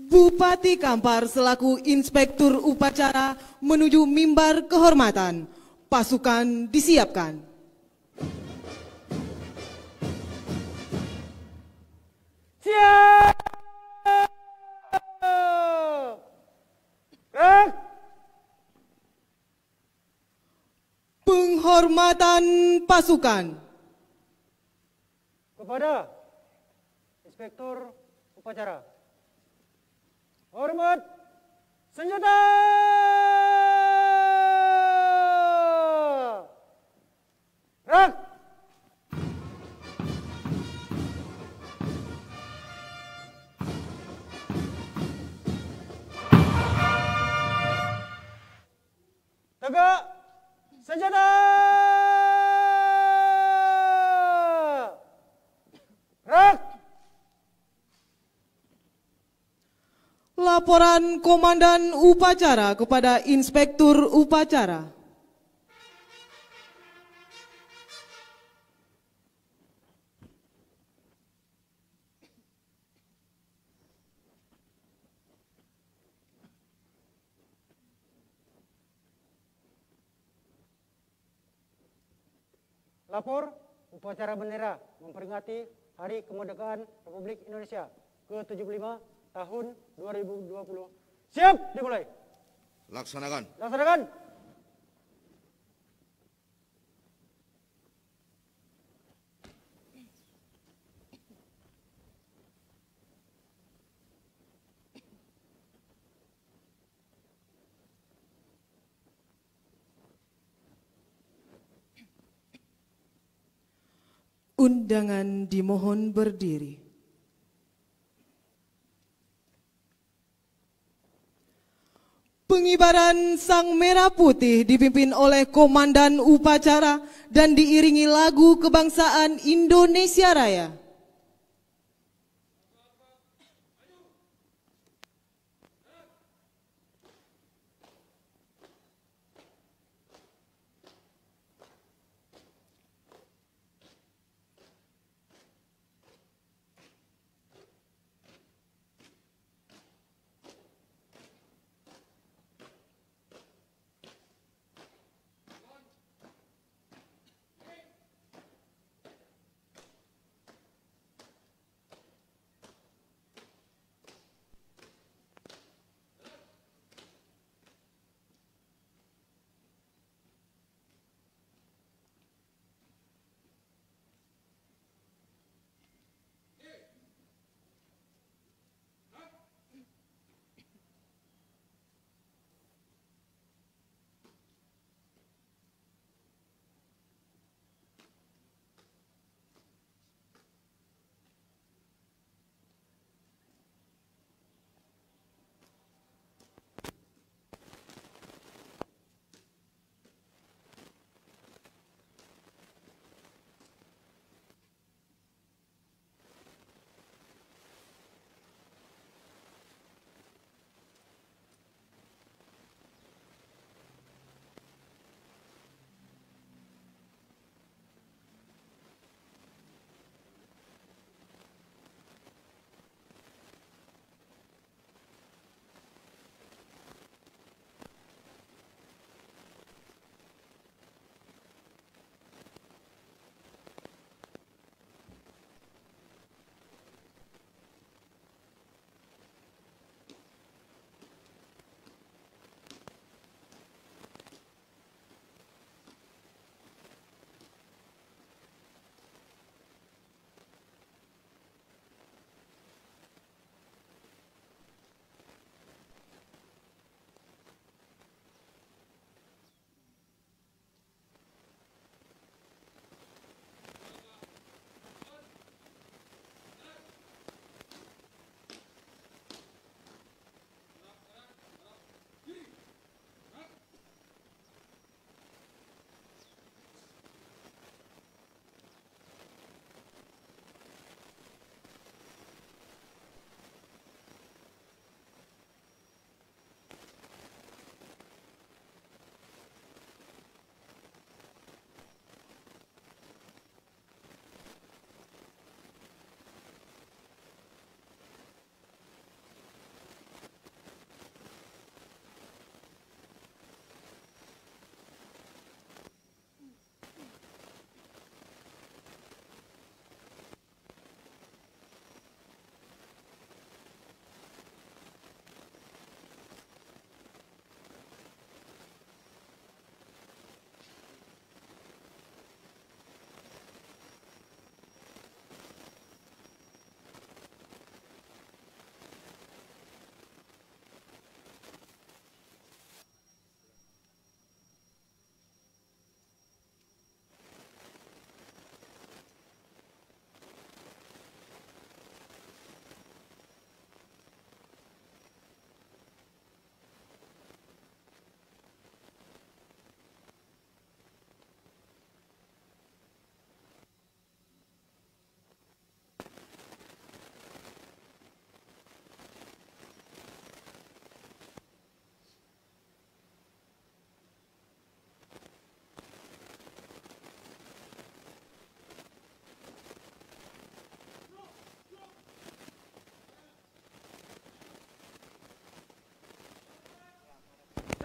Bupati Kampar selaku Inspektur Upacara menuju mimbar kehormatan. Pasukan disiapkan. Siap! Gerak! Penghormatan pasukan. Kepada Inspektur Upacara. Hormat senjata! Gerak! Tegak senjata! Gerak! Laporan Komandan Upacara kepada Inspektur Upacara. Lapor upacara bendera memperingati Hari Kemerdekaan Republik Indonesia ke-75 tahun 2020. Siap, dimulai. Laksanakan. Laksanakan. Undangan dimohon berdiri. Pengibaran Sang Merah Putih dipimpin oleh Komandan Upacara dan diiringi lagu kebangsaan Indonesia Raya.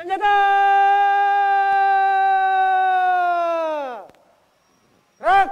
Senjata! Gerak!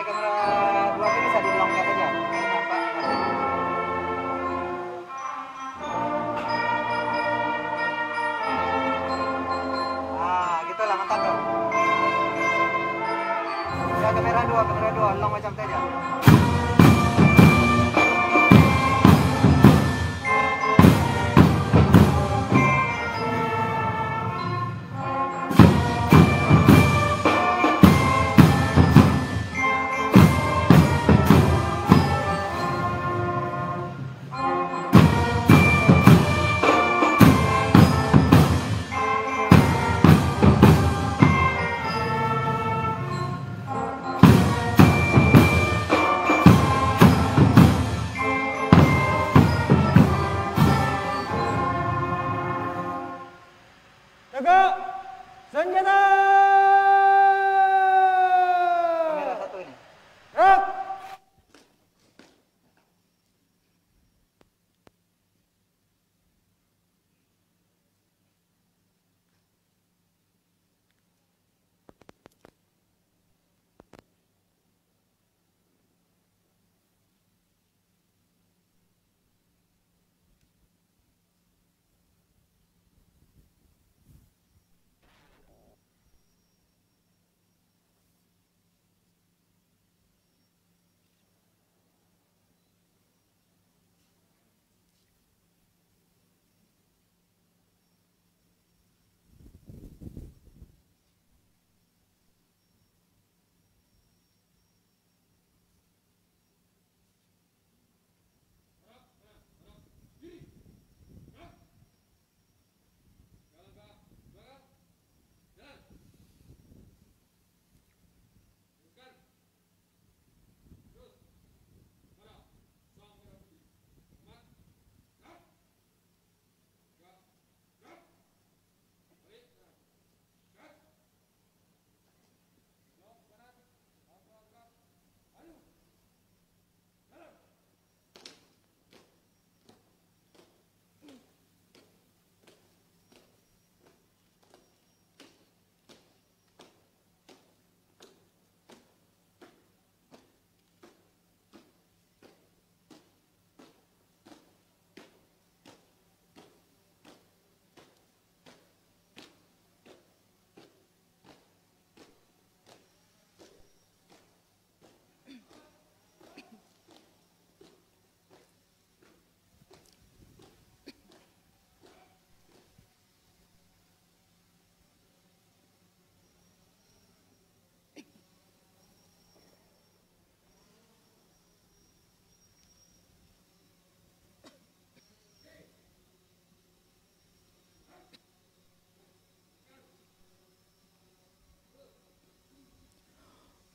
Kamera 2 itu bisa di long cat aja. Nah, gitu lah, mantap dong. Ya, kamera 2, long macam itu aja. Jaga! Senjata! Kamera 1 ini. Gerak!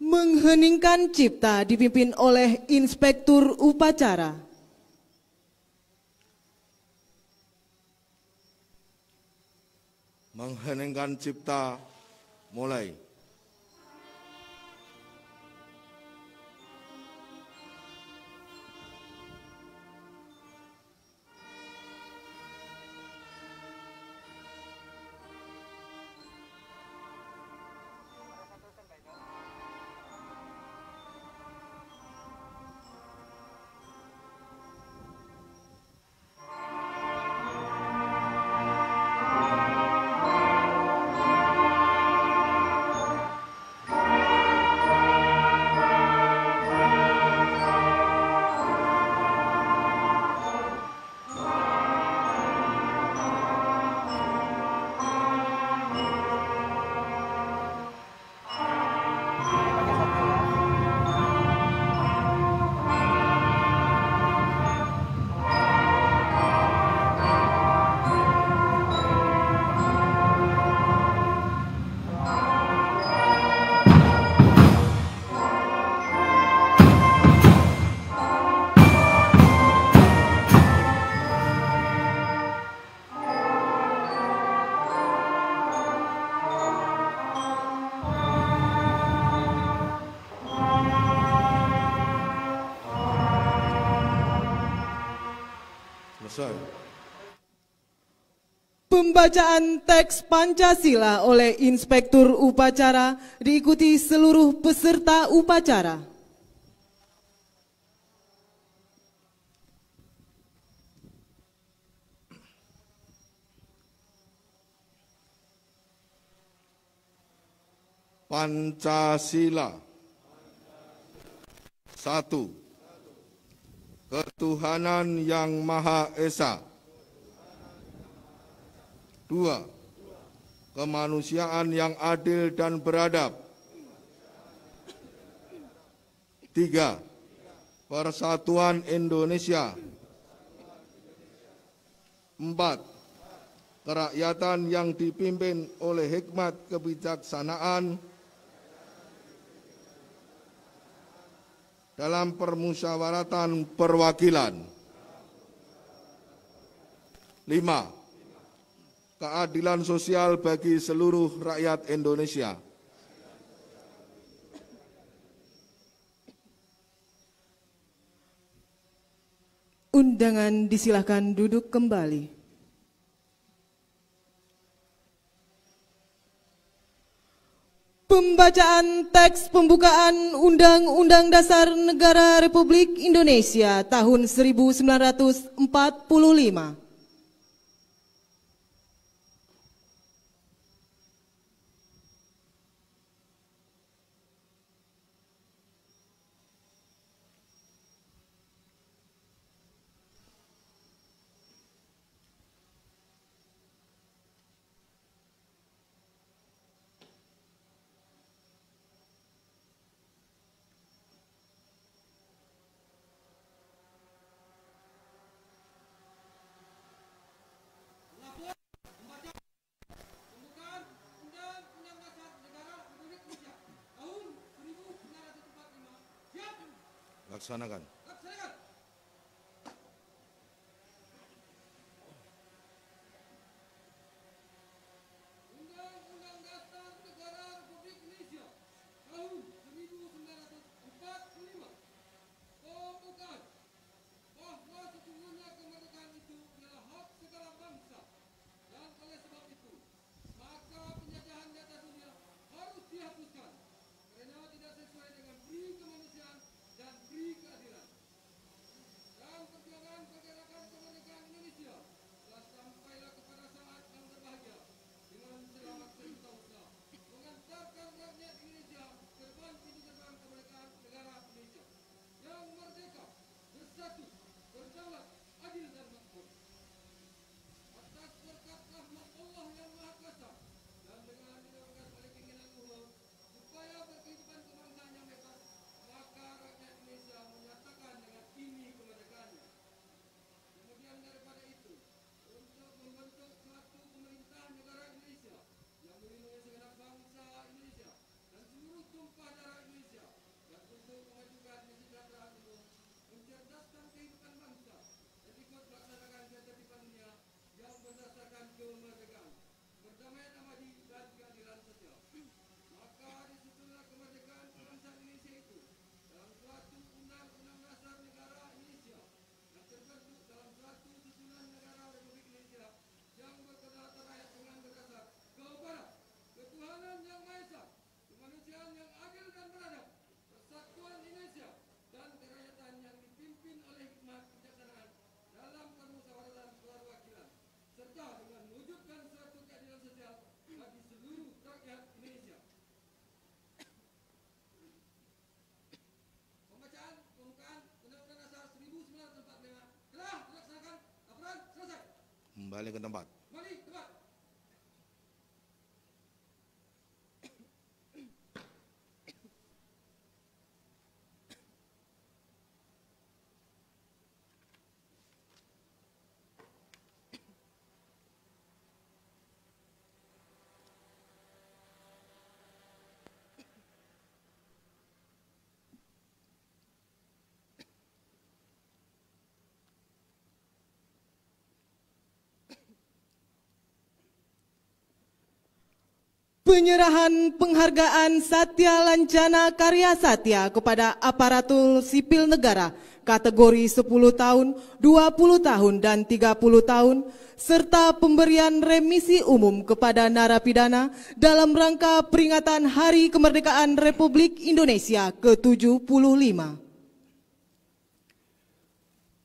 Mengheningkan cipta dipimpin oleh Inspektur Upacara. Mengheningkan cipta, mulai. Selesai. Pembacaan teks Pancasila oleh Inspektur Upacara diikuti seluruh peserta upacara. Pancasila. 1. Ketuhanan Yang Maha Esa. 2. Kemanusiaan yang adil dan beradab. 3. Persatuan Indonesia. 4. Kerakyatan yang dipimpin oleh hikmat kebijaksanaan dalam permusyawaratan perwakilan. 5. Keadilan sosial bagi seluruh rakyat Indonesia. Undangan disilahkan duduk kembali. Pembacaan teks pembukaan Undang-Undang Dasar Negara Republik Indonesia tahun 1945. Laksanakan. Undang-Undang Dasar Negara Republik Indonesia tahun 1945 pembukaan bahwa sesungguhnya kemerdekaan itu adalah hak segala bangsa, dan oleh sebab itu maka penjajahan di atas dunia harus dihapuskan karena tidak sesuai dengan pri kemanusiaan dan pri keadilan. Dan perjuangan pergerakan kemerdekaan Indonesia telah sampailah kepada saat yang berbahagia dengan selamat sentosa mengantarkan rakyat Indonesia terbang pintu gerbang kemerdekaan negara Indonesia yang merdeka, bersatu, berdaulat, adil dan makmur. Atas berkat rahmat Allah yang Maha Kuasa dan dengan didorongkan oleh keinginan Allah supaya berkehidupan kebangsaan yang bebas, maka rakyat Indonesia menyatakan dengan ini kemerdekaannya. Kemudian daripada itu, untuk membentuk suatu pemerintah negara Indonesia yang melindungi segenap bangsa Indonesia dan seluruh tumpah darah Indonesia, dan untuk memajukan kesejahteraan umum, mencerdaskan kehidupan bangsa, dan ikut melaksanakan ketertiban dunia yang berdasarkan kemerdekaan, perdamaian abadi dan keadilan sosial. Maka disusunlah kemerdekaan bangsa Indonesia itu dalam suatu undang-undang dasar negara Indonesia yang terbentuk dalam suatu susunan negara Republik Indonesia yang berkedaulatan rakyat dengan berdasar kepada ketuhanan yang Maha Esa, kemanusiaan yang adil dan beradab, persatuan Indonesia, dan kerakyatan yang dipimpin oleh hikmat kebijaksanaan dalam permusyawaratan perwakilan, serta dengan mewujudkan suatu keadilan sosial bagi seluruh rakyat Indonesia. Pembacaan pembukaan Undang-Undang Dasar 1945 telah dilaksanakan. Laporan selesai. Kembali ke tempat. Kembali tempat. Penyerahan penghargaan Satya Lancana Karya Satya kepada aparatur sipil negara kategori 10 tahun, 20 tahun, dan 30 tahun, serta pemberian remisi umum kepada narapidana dalam rangka peringatan Hari Kemerdekaan Republik Indonesia ke-75.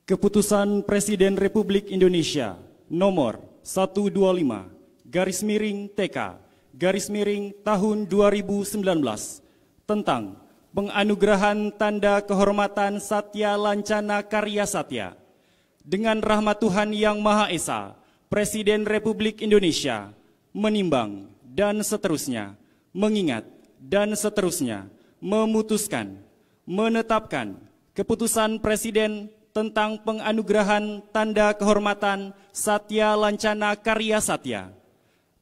Keputusan Presiden Republik Indonesia nomor 125/TK/tahun 2019 tentang penganugerahan tanda kehormatan Satya Lancana Karya Satya. Dengan rahmat Tuhan Yang Maha Esa, Presiden Republik Indonesia menimbang dan seterusnya, mengingat dan seterusnya, memutuskan, menetapkan keputusan Presiden tentang penganugerahan tanda kehormatan Satya Lancana Karya Satya.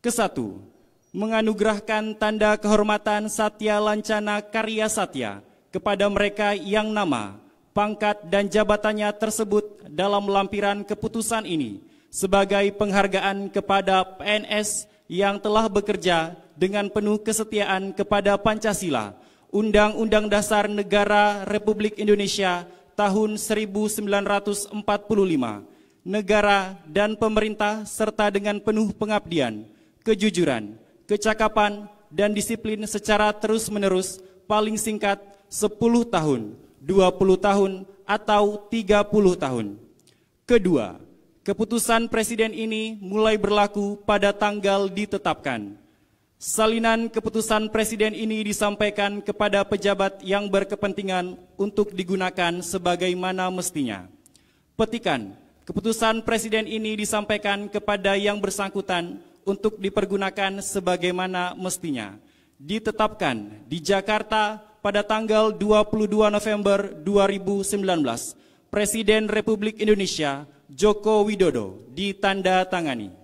Kesatu, menganugerahkan tanda kehormatan Satya Lancana Karya Satya kepada mereka yang nama, pangkat, dan jabatannya tersebut dalam lampiran keputusan ini sebagai penghargaan kepada PNS yang telah bekerja dengan penuh kesetiaan kepada Pancasila, Undang-Undang Dasar Negara Republik Indonesia tahun 1945, negara dan pemerintah, serta dengan penuh pengabdian, kejujuran, kecakapan, dan disiplin secara terus-menerus paling singkat 10 tahun, 20 tahun, atau 30 tahun. Kedua, keputusan Presiden ini mulai berlaku pada tanggal ditetapkan. Salinan keputusan Presiden ini disampaikan kepada pejabat yang berkepentingan untuk digunakan sebagaimana mestinya. Petikan, keputusan Presiden ini disampaikan kepada yang bersangkutan untuk dipergunakan sebagaimana mestinya. Ditetapkan di Jakarta pada tanggal 22 November 2019, Presiden Republik Indonesia Joko Widodo ditandatangani.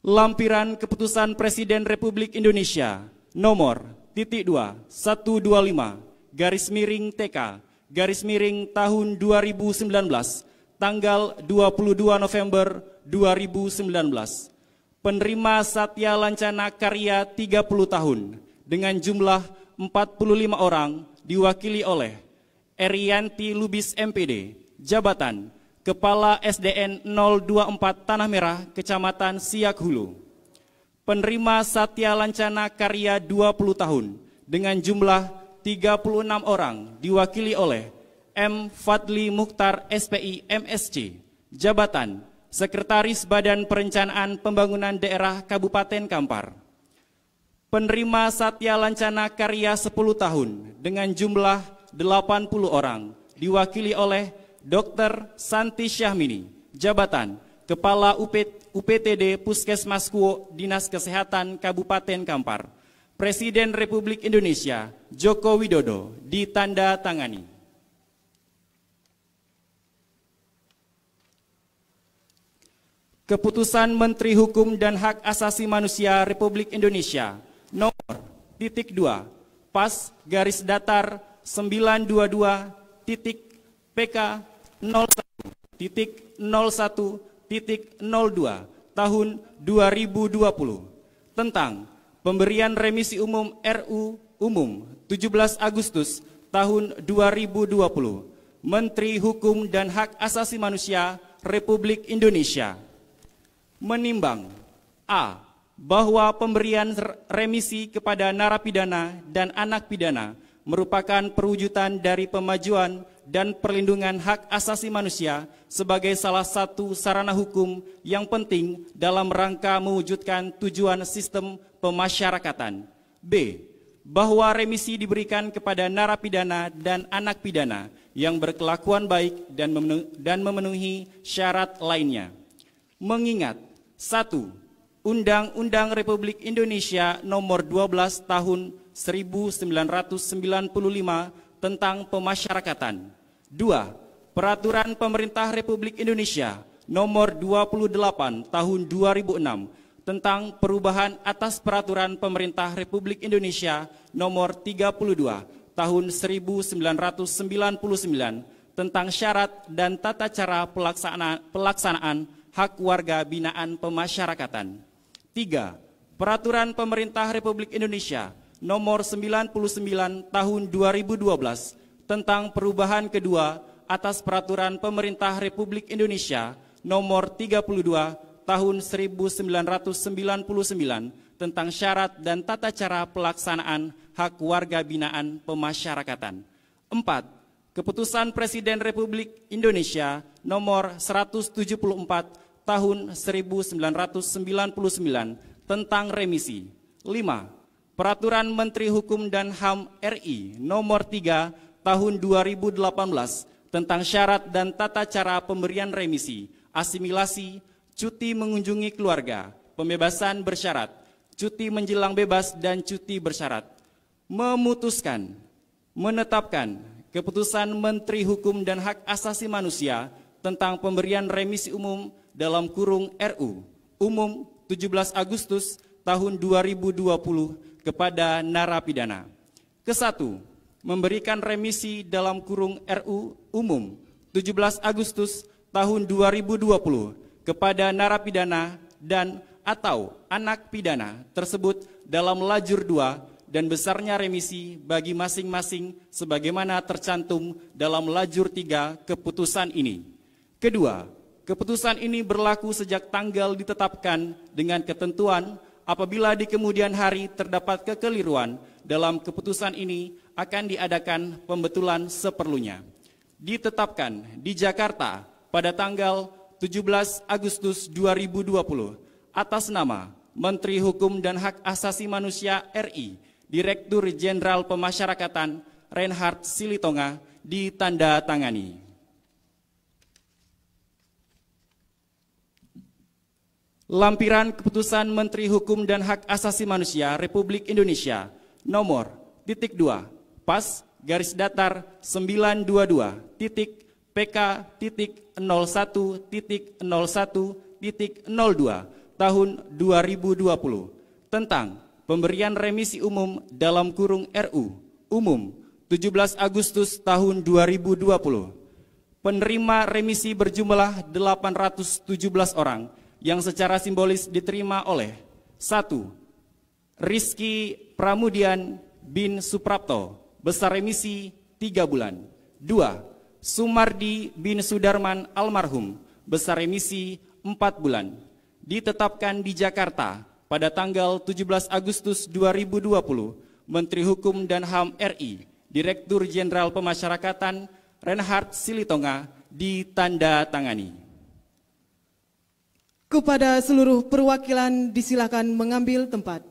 Lampiran Keputusan Presiden Republik Indonesia nomor .215/TK/tahun 2019 tanggal 22 November 2019. Penerima Satya Lancana Karya 30 tahun dengan jumlah 45 orang diwakili oleh Erianti Lubis MPD, jabatan Kepala SDN 024 Tanah Merah, Kecamatan Siak Hulu. Penerima Satya Lancana Karya 20 tahun dengan jumlah 36 orang diwakili oleh M. Fadli Mukhtar SPI MSC, jabatan Sekretaris Badan Perencanaan Pembangunan Daerah Kabupaten Kampar. Penerima Satya Lancana Karya 10 tahun dengan jumlah 80 orang diwakili oleh Dr. Santi Syahmini, jabatan Kepala UPTD Puskesmas Kuo, Dinas Kesehatan Kabupaten Kampar. Presiden Republik Indonesia Joko Widodo ditandatangani. Keputusan Menteri Hukum dan Hak Asasi Manusia Republik Indonesia nomor .2-PK01.01.01.02 tahun 2020 tentang pemberian remisi umum RU Umum 17 Agustus tahun 2020. Menteri Hukum dan Hak Asasi Manusia Republik Indonesia menimbang A. Bahwa pemberian remisi kepada narapidana dan anak pidana merupakan perwujudan dari pemajuan dan perlindungan hak asasi manusia sebagai salah satu sarana hukum yang penting dalam rangka mewujudkan tujuan sistem pemasyarakatan. B. Bahwa remisi diberikan kepada narapidana dan anak pidana yang berkelakuan baik dan memenuhi syarat lainnya. Mengingat 1. Undang-Undang Republik Indonesia Nomor 12 Tahun 1995 tentang Pemasyarakatan. 2. Peraturan Pemerintah Republik Indonesia Nomor 28 Tahun 2006 tentang perubahan atas Peraturan Pemerintah Republik Indonesia Nomor 32 Tahun 1999 tentang syarat dan tata cara pelaksanaan hak warga binaan pemasyarakatan. 3. Peraturan Pemerintah Republik Indonesia Nomor 99 Tahun 2012 tentang perubahan kedua atas Peraturan Pemerintah Republik Indonesia Nomor 32 Tahun 1999 tentang syarat dan tata cara pelaksanaan hak warga binaan pemasyarakatan. 4. Keputusan Presiden Republik Indonesia Nomor 174 Tahun 1999 tentang remisi. 5. Peraturan Menteri Hukum dan HAM RI Nomor 3 Tahun 2018 tentang syarat dan tata cara pemberian remisi, asimilasi, cuti mengunjungi keluarga, pembebasan bersyarat, cuti menjelang bebas dan cuti bersyarat. Memutuskan, menetapkan Keputusan Menteri Hukum dan Hak Asasi Manusia tentang pemberian remisi umum dalam kurung RU Umum 17 Agustus tahun 2020 kepada narapidana. Ke-1, memberikan remisi dalam kurung RU Umum 17 Agustus tahun 2020 kepada narapidana dan atau anak pidana tersebut dalam lajur 2 dan besarnya remisi bagi masing-masing sebagaimana tercantum dalam lajur 3 keputusan ini. Kedua, keputusan ini berlaku sejak tanggal ditetapkan dengan ketentuan apabila di kemudian hari terdapat kekeliruan dalam keputusan ini akan diadakan pembetulan seperlunya. Ditetapkan di Jakarta pada tanggal 17 Agustus 2020 atas nama Menteri Hukum dan Hak Asasi Manusia RI, Direktur Jenderal Pemasyarakatan Reinhard Silitonga, ditandatangani. Lampiran Keputusan Menteri Hukum dan Hak Asasi Manusia Republik Indonesia nomor .2 pas garis datar 922 PK.01.01.02 tahun 2020 tentang pemberian remisi umum dalam kurung RU Umum 17 Agustus tahun 2020. Penerima remisi berjumlah 817 orang yang secara simbolis diterima oleh 1. Rizky Pramudian bin Suprapto, besar remisi 3 bulan. 2. Sumardi bin Sudarman almarhum, besar remisi 4 bulan. Ditetapkan di Jakarta pada tanggal 17 Agustus 2020, Menteri Hukum dan HAM RI, Direktur Jenderal Pemasyarakatan Reinhard Silitonga, ditandatangani. Kepada seluruh perwakilan disilakan mengambil tempat.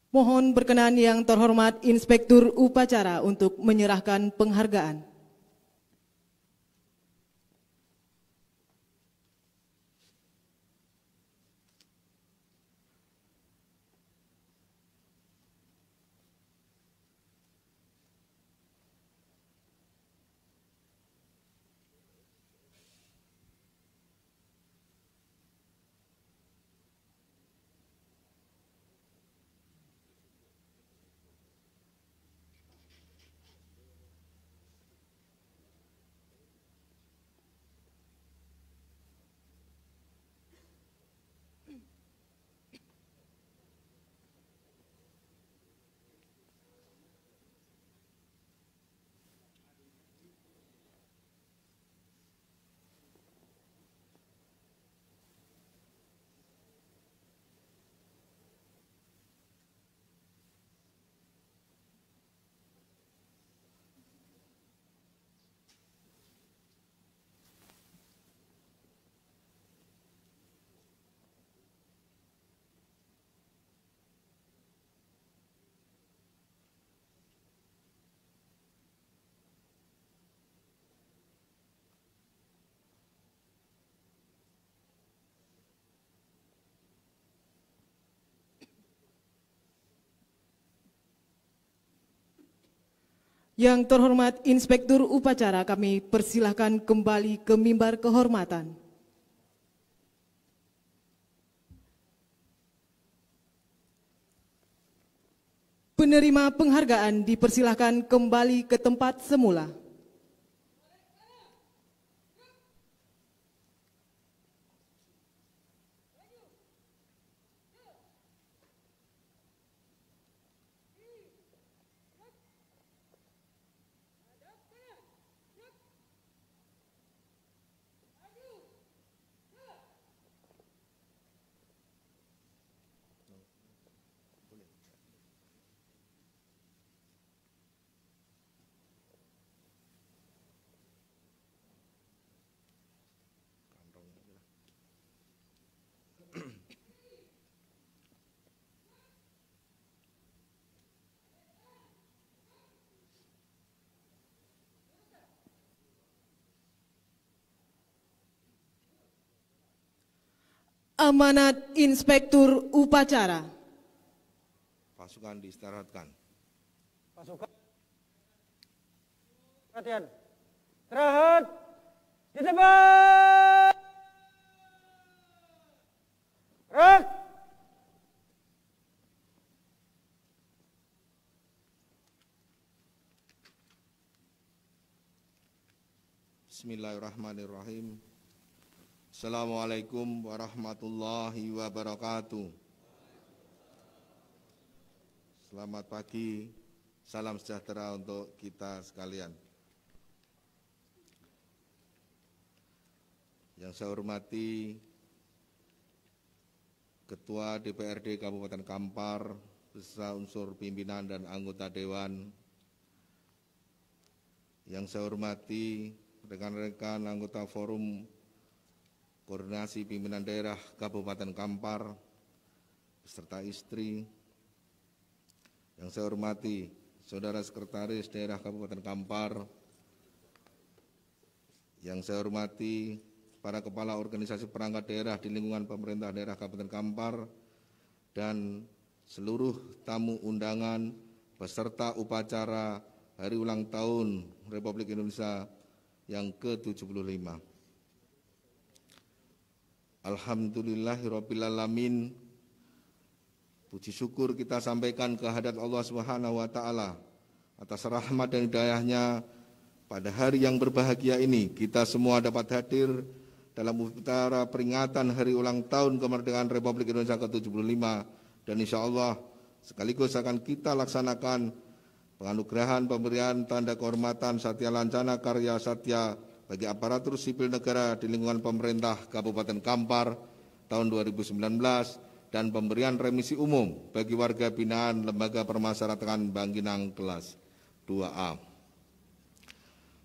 Mohon berkenan yang terhormat Inspektur Upacara untuk menyerahkan penghargaan. Yang terhormat Inspektur Upacara, kami persilahkan kembali ke mimbar kehormatan. Penerima penghargaan dipersilahkan kembali ke tempat semula. Amanat Inspektur Upacara. Pasukan diistirahatkan. Pasukan. Perhatian. Istirahat. Di depan. Gerak. Bismillahirrahmanirrahim. Assalamualaikum warahmatullahi wabarakatuh. Selamat pagi, salam sejahtera untuk kita sekalian. Yang saya hormati Ketua DPRD Kabupaten Kampar beserta unsur pimpinan dan anggota Dewan. Yang saya hormati rekan-rekan anggota Forum Koordinasi Pimpinan Daerah Kabupaten Kampar beserta istri. Yang saya hormati Saudara Sekretaris Daerah Kabupaten Kampar. Yang saya hormati para kepala organisasi perangkat daerah di lingkungan pemerintah daerah Kabupaten Kampar dan seluruh tamu undangan peserta upacara Hari Ulang Tahun Republik Indonesia yang ke-75. Alhamdulillahirrabbilalamin. Puji syukur kita sampaikan kehadirat Allah Subhanahu wa Ta'ala atas rahmat dan hidayahnya. Pada hari yang berbahagia ini kita semua dapat hadir dalam upacara peringatan Hari Ulang Tahun Kemerdekaan Republik Indonesia ke-75, dan insya Allah sekaligus akan kita laksanakan penganugerahan pemberian tanda kehormatan Satya Lancana Karya Satya bagi aparatur sipil negara di lingkungan pemerintah Kabupaten Kampar tahun 2019 dan pemberian remisi umum bagi warga binaan Lembaga Permasyarakatan Bangkinang kelas 2A.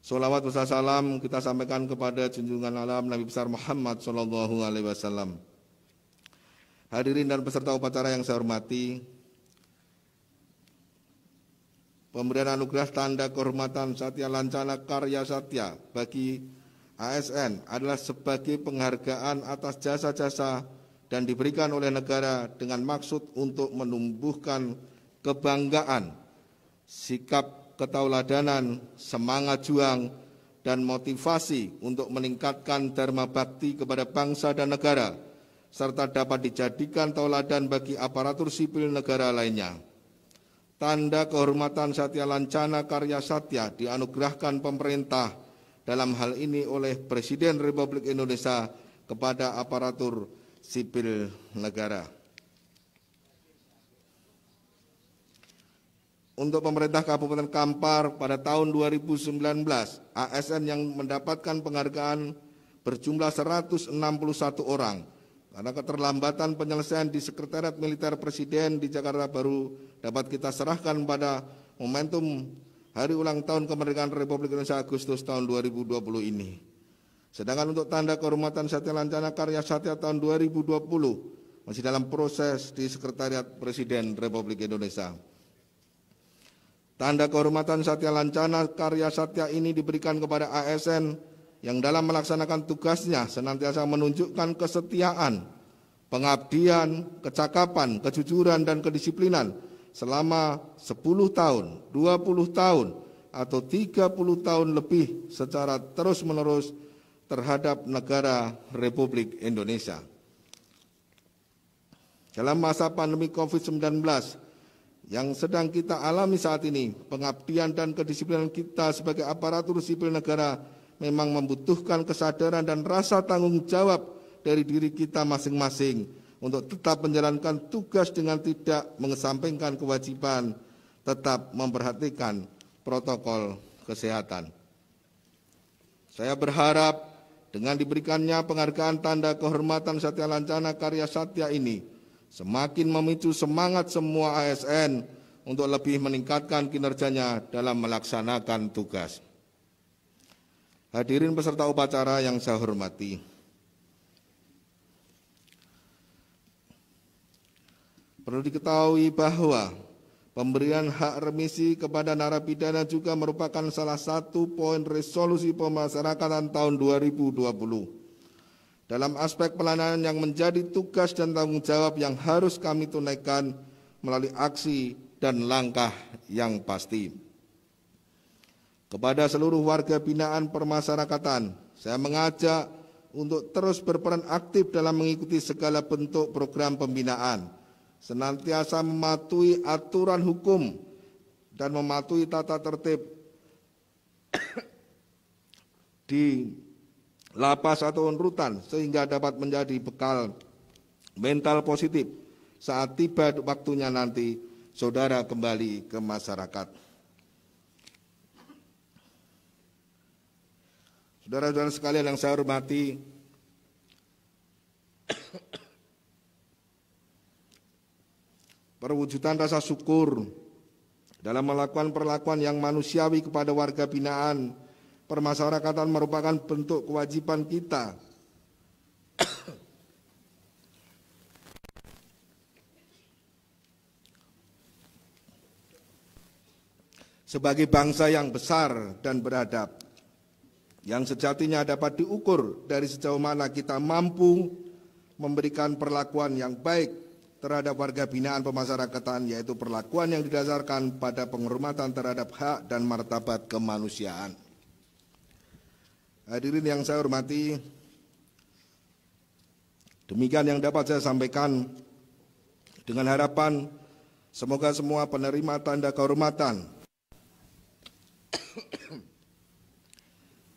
Sholawat beserta salam kita sampaikan kepada junjungan alam Nabi besar Muhammad SAW. Hadirin dan peserta upacara yang saya hormati, pemberian anugerah tanda kehormatan Satya Lancana Karya Satya bagi ASN adalah sebagai penghargaan atas jasa-jasa dan diberikan oleh negara dengan maksud untuk menumbuhkan kebanggaan, sikap ketauladanan, semangat juang, dan motivasi untuk meningkatkan dharma bakti kepada bangsa dan negara, serta dapat dijadikan tauladan bagi aparatur sipil negara lainnya. Tanda kehormatan Satya Lancana Karya Satya dianugerahkan pemerintah dalam hal ini oleh Presiden Republik Indonesia kepada aparatur sipil negara. Untuk pemerintah Kabupaten Kampar pada tahun 2019, ASN yang mendapatkan penghargaan berjumlah 161 orang. Karena keterlambatan penyelesaian di Sekretariat Militer Presiden di Jakarta baru dapat kita serahkan pada momentum Hari Ulang Tahun Kemerdekaan Republik Indonesia Agustus tahun 2020 ini. Sedangkan untuk tanda kehormatan Satya Lancana Karya Satya tahun 2020 masih dalam proses di Sekretariat Presiden Republik Indonesia. Tanda kehormatan Satya Lancana Karya Satya ini diberikan kepada ASN yang dalam melaksanakan tugasnya senantiasa menunjukkan kesetiaan, pengabdian, kecakapan, kejujuran, dan kedisiplinan selama 10 tahun, 20 tahun, atau 30 tahun lebih secara terus-menerus terhadap negara Republik Indonesia. Dalam masa pandemi COVID-19 yang sedang kita alami saat ini, pengabdian dan kedisiplinan kita sebagai aparatur sipil negara memang membutuhkan kesadaran dan rasa tanggung jawab dari diri kita masing-masing untuk tetap menjalankan tugas dengan tidak mengesampingkan kewajiban tetap memperhatikan protokol kesehatan. Saya berharap dengan diberikannya penghargaan tanda kehormatan Satya Lancana Karya Satya ini semakin memicu semangat semua ASN untuk lebih meningkatkan kinerjanya dalam melaksanakan tugas. Hadirin peserta upacara yang saya hormati, perlu diketahui bahwa pemberian hak remisi kepada narapidana juga merupakan salah satu poin resolusi pemasyarakatan tahun 2020. Dalam aspek pelayanan yang menjadi tugas dan tanggung jawab yang harus kami tunaikan melalui aksi dan langkah yang pasti. Kepada seluruh warga binaan permasyarakatan, saya mengajak untuk terus berperan aktif dalam mengikuti segala bentuk program pembinaan, senantiasa mematuhi aturan hukum dan mematuhi tata tertib di lapas atau rutan sehingga dapat menjadi bekal mental positif saat tiba waktunya nanti saudara kembali ke masyarakat. Saudara-saudara sekalian yang saya hormati, perwujudan rasa syukur dalam melakukan perlakuan yang manusiawi kepada warga binaan permasyarakatan merupakan bentuk kewajiban kita sebagai bangsa yang besar dan beradab, yang sejatinya dapat diukur dari sejauh mana kita mampu memberikan perlakuan yang baik terhadap warga binaan pemasyarakatan, yaitu perlakuan yang didasarkan pada penghormatan terhadap hak dan martabat kemanusiaan. Hadirin yang saya hormati, demikian yang dapat saya sampaikan dengan harapan semoga semua penerima tanda kehormatan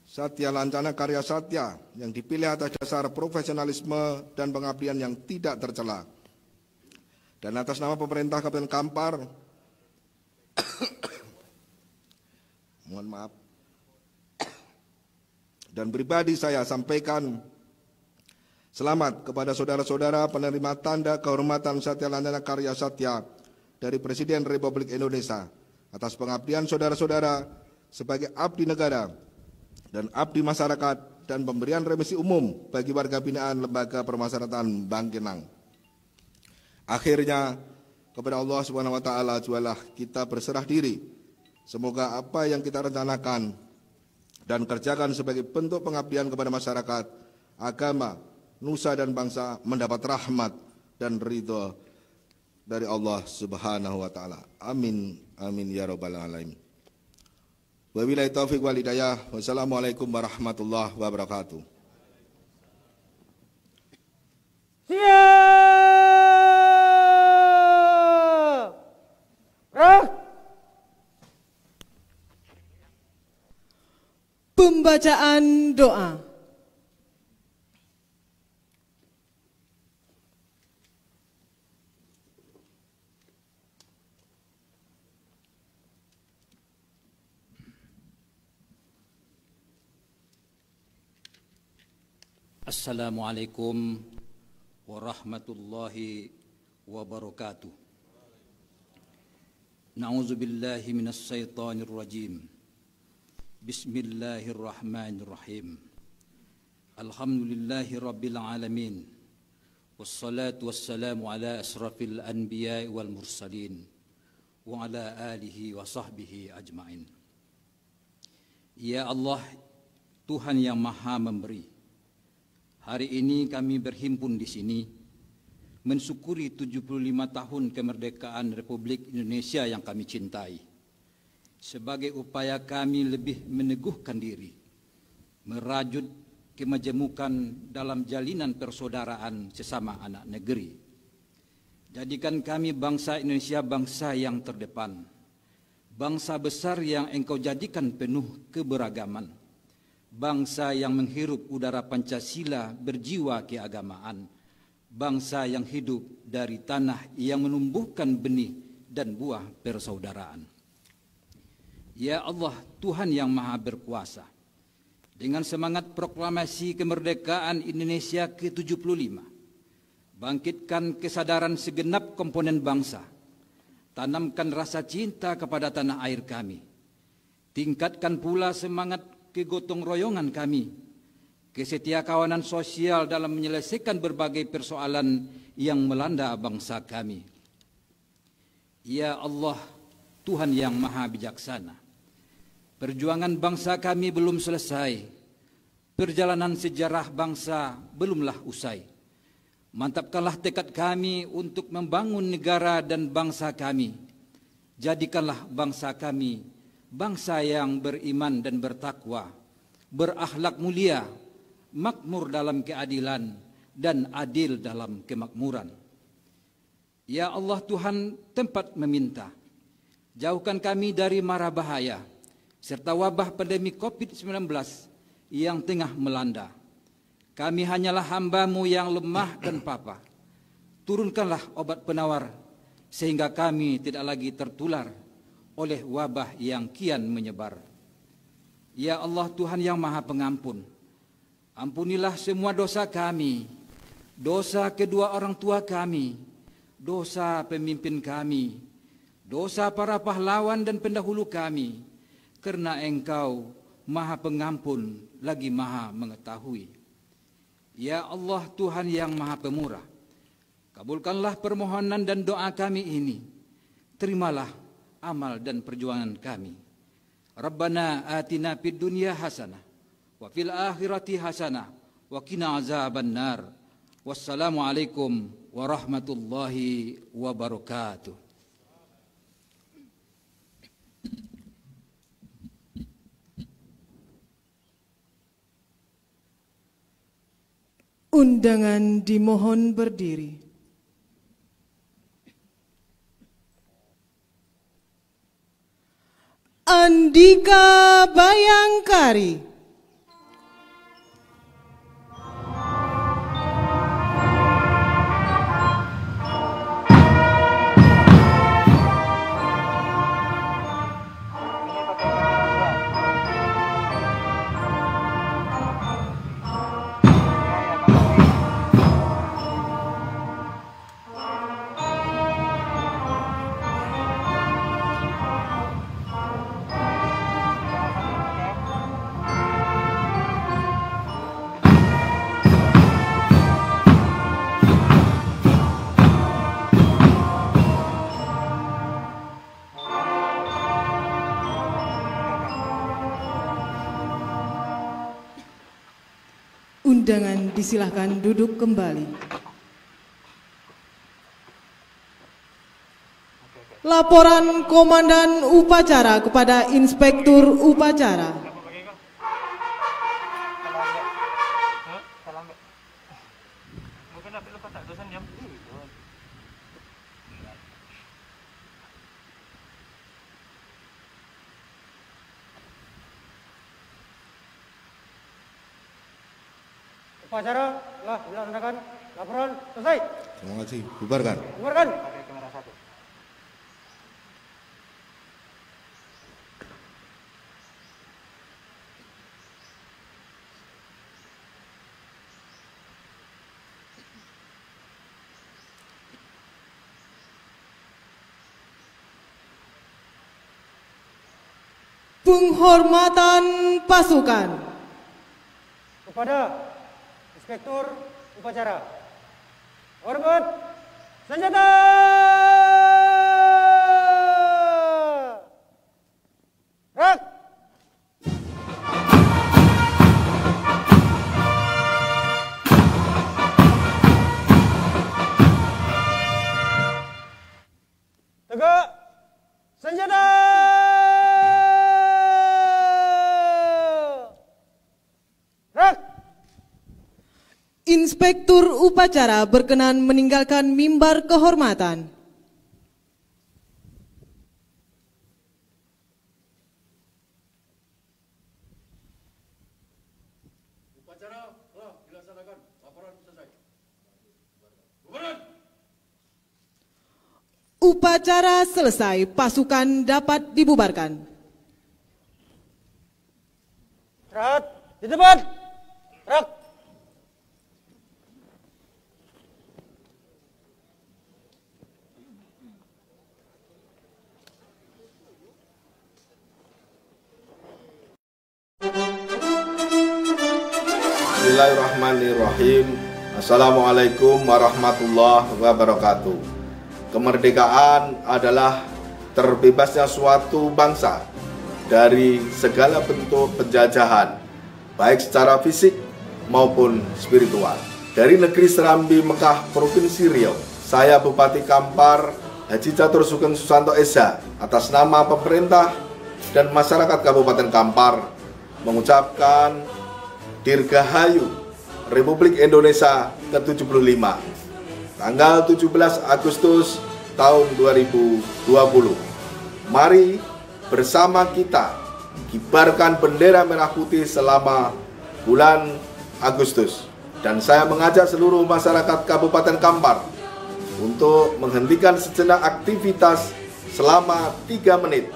Satya Lancana Karya Satya yang dipilih atas dasar profesionalisme dan pengabdian yang tidak tercela, dan atas nama pemerintah Kabupaten Kampar mohon maaf, dan pribadi saya sampaikan selamat kepada saudara-saudara penerima tanda kehormatan Satya Lancana Karya Satya dari Presiden Republik Indonesia atas pengabdian saudara-saudara sebagai abdi negara dan abdi masyarakat dan pemberian remisi umum bagi warga binaan Lembaga Permasyarakatan Bangkinang. Akhirnya kepada Allah Subhanahu wa taala jualah kita berserah diri. Semoga apa yang kita rencanakan dan kerjakan sebagai bentuk pengabdian kepada masyarakat, agama, nusa dan bangsa mendapat rahmat dan ridho dari Allah Subhanahu wa taala. Amin amin ya rabbal alamin. Wabillahi taufiq wal hidayah. Wassalamualaikum warahmatullahi wabarakatuh. Siap. Pembacaan doa. Assalamualaikum warahmatullahi wabarakatuh. Na'udzubillahi minasyaitonir rajim. Bismillahirrahmanirrahim. Alhamdulillahi rabbil alamin. Wassalatu wassalamu ala asrafil anbiya'i wal mursalin wa ala alihi wa sahbihi ajma'in. Ya Allah, Tuhan yang Maha Memberi, hari ini kami berhimpun di sini mensyukuri 75 tahun kemerdekaan Republik Indonesia yang kami cintai, sebagai upaya kami lebih meneguhkan diri, merajut kemajemukan dalam jalinan persaudaraan sesama anak negeri. Jadikan kami bangsa Indonesia bangsa yang terdepan, bangsa besar yang Engkau jadikan penuh keberagaman, bangsa yang menghirup udara Pancasila berjiwa keagamaan, bangsa yang hidup dari tanah yang menumbuhkan benih dan buah persaudaraan. Ya Allah, Tuhan yang Maha Berkuasa, dengan semangat proklamasi kemerdekaan Indonesia ke-75, bangkitkan kesadaran segenap komponen bangsa, tanamkan rasa cinta kepada tanah air kami, tingkatkan pula semangat kegotong royongan kami, kesetiakawanan sosial dalam menyelesaikan berbagai persoalan yang melanda bangsa kami. Ya Allah, Tuhan yang Maha Bijaksana, perjuangan bangsa kami belum selesai, perjalanan sejarah bangsa belumlah usai. Mantapkanlah tekad kami untuk membangun negara dan bangsa kami. Jadikanlah bangsa kami bangsa yang beriman dan bertakwa, berakhlak mulia, makmur dalam keadilan, dan adil dalam kemakmuran. Ya Allah, Tuhan tempat meminta, jauhkan kami dari mara bahaya serta wabah pandemi COVID-19 yang tengah melanda. Kami hanyalah hamba-Mu yang lemah dan papa. Turunkanlah obat penawar sehingga kami tidak lagi tertular oleh wabah yang kian menyebar. Ya Allah, Tuhan yang Maha Pengampun, ampunilah semua dosa kami, dosa kedua orang tua kami, dosa pemimpin kami, dosa para pahlawan dan pendahulu kami, karena Engkau Maha Pengampun lagi Maha Mengetahui. Ya Allah, Tuhan yang Maha Pemurah, kabulkanlah permohonan dan doa kami ini. Terimalah amal dan perjuangan kami. Rabbana atina fid dunya hasanah wa fil akhirati hasanah wa qina azabannar. Wassalamualaikum warahmatullahi wabarakatuh. Undangan dimohon berdiri. Andika Bayangkari. Undangan disilahkan duduk kembali. Laporan Komandan Upacara kepada Inspektur Upacara. Upacara telah dilaksanakan. Laporan selesai. Terima kasih. Bubarkan. Bubarkan. Pakai kamera 1. Penghormatan pasukan. Kepada Inspektur Upacara. Hormat senjata. Rak. Tegak senjata. Inspektur upacara berkenan meninggalkan mimbar kehormatan. Upacara telah dilaksanakan. Laporan selesai. Bubaran. Upacara selesai, pasukan dapat dibubarkan. Istirahat di tempat. Gerak. Bismillahirrahmanirrahim. Assalamualaikum warahmatullahi wabarakatuh. Kemerdekaan adalah terbebasnya suatu bangsa dari segala bentuk penjajahan, baik secara fisik maupun spiritual. Dari negeri Serambi, Mekah, Provinsi Riau, saya Bupati Kampar, Haji Catur Sugeng Susanto Esa, atas nama pemerintah dan masyarakat Kabupaten Kampar mengucapkan Dirgahayu Republik Indonesia ke-75 tanggal 17 Agustus tahun 2020. Mari bersama kita kibarkan bendera merah putih selama bulan Agustus. Dan saya mengajak seluruh masyarakat Kabupaten Kampar untuk menghentikan sejenak aktivitas selama 3 menit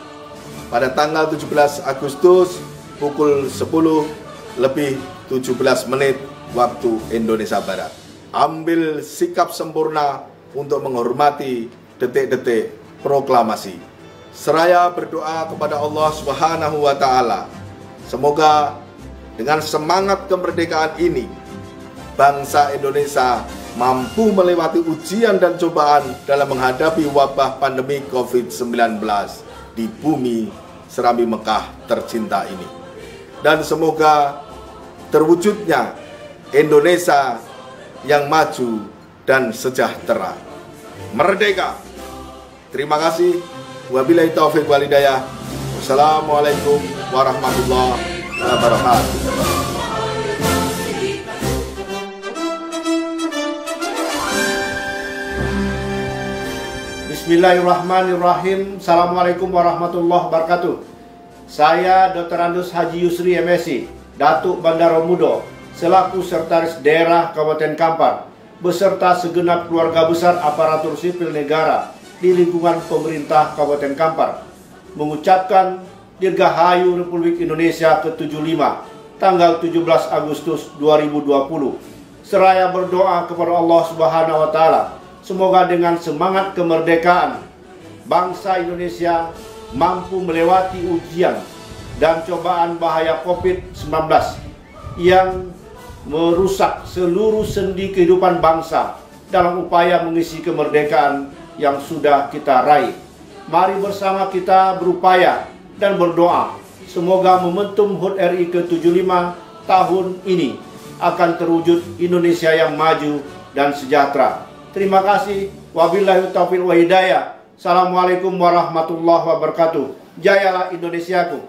pada tanggal 17 Agustus pukul 10:17 waktu Indonesia Barat. Ambil sikap sempurna untuk menghormati detik-detik proklamasi. Seraya berdoa kepada Allah Subhanahu wa Ta'ala, semoga dengan semangat kemerdekaan ini bangsa Indonesia mampu melewati ujian dan cobaan dalam menghadapi wabah pandemi COVID-19 di bumi Serambi Mekah tercinta ini. Dan semoga terwujudnya Indonesia yang maju dan sejahtera. Merdeka! Terima kasih. Wabillahi taufiq wal hidayah. Wassalamualaikum warahmatullahi wabarakatuh. Bismillahirrahmanirrahim. Assalamualaikum warahmatullahi wabarakatuh. Saya Dr. Andus Haji Yusri MSI, Datuk Bandar Mudo, selaku Sekretaris Daerah Kabupaten Kampar, beserta segenap keluarga besar aparatur sipil negara di lingkungan pemerintah Kabupaten Kampar, mengucapkan Dirgahayu Republik Indonesia ke-75 tanggal 17 Agustus 2020, seraya berdoa kepada Allah Subhanahu wa Ta'ala, semoga dengan semangat kemerdekaan bangsa Indonesia mampu melewati ujian dan cobaan bahaya COVID-19 yang merusak seluruh sendi kehidupan bangsa dalam upaya mengisi kemerdekaan yang sudah kita raih. Mari bersama kita berupaya dan berdoa, semoga momentum HUT RI ke-75 tahun ini akan terwujud Indonesia yang maju dan sejahtera. Terima kasih. Wabillahi taufiq wal hidayah. Assalamualaikum warahmatullahi wabarakatuh. Jayalah Indonesiaku.